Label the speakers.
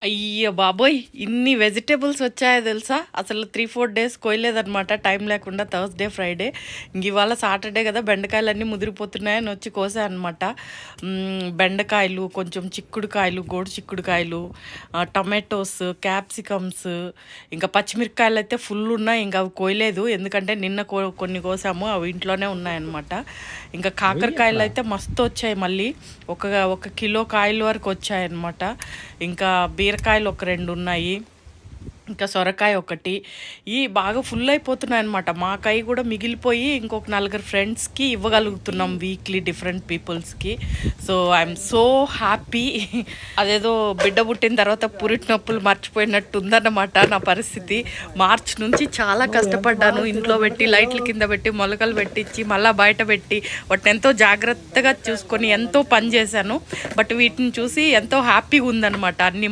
Speaker 1: అయ్య బాబోయ్! ఇన్ని వెజిటబుల్స్ వచ్చాయో తెలుసా? అసలు 3, 4 డేస్ కోయలేదనమాట టైం లేకుండా థర్స్‌డే, ఫ్రైడే. ఇవాళ సాటర్డే గదా! బెండకాయలన్నీ ముదిరిపోతున్నాయని వచ్చి కోసా అనమాట. బెండకాయలు, కొంచెం చిక్కుడుకాయలు, గోడు చిక్కుడుకాయలు, టమాటోస్, క్యాప్సికమ్స్, ఇంకా పచ్చిమిరపకాయలయితే ఫుల్లున్నాయి. ఇంక అవి కోయలేదు. ఎందుకంటే నిన్న కొన్ని కోసాము. అవి ఇంట్లోనే ఉన్నాయన్నమాట. ఇంకా కాకరకాయలయితే మస్తొచ్చాయి మళ్ళీ. ఒక కిలో కాయల వరకు వచ్చాయన్నమాట. ఇంకా బీరకాయలు ఒక 2 ఉన్నాయి. ఇంకా సొరకాయ ఒకటి. బాగా ఫుల్ అయిపోతున్నాయన్నమాట. మాకాయి కూడా మిగిలిపోయి ఇంకొక నలుగురు ఫ్రెండ్స్‌కి ఇవ్వగలుగుతున్నాం వీక్లీ డిఫరెంట్ పీపుల్స్‌కి. So, I'm so happy. అదేదో బిడ్డ పుట్టిన తర్వాత పురిటి నొప్పులు మర్చిపోయినట్టు ఉందన్నమాట నా పరిస్థితి. మార్చ్ నుంచి చాలా కష్టపడ్డాను. ఇంట్లో పెట్టి, లైట్ల కింద పెట్టి, మొలకలు పెట్టించి, మళ్ళీ బయట పెట్టి, వాటిని ఎంతో జాగ్రత్తగా చూసుకొని ఎంతో పని చేశాను. బట్ వీటిని చూసి ఎంతో హ్యాపీగా ఉందన్నమాట అన్నీ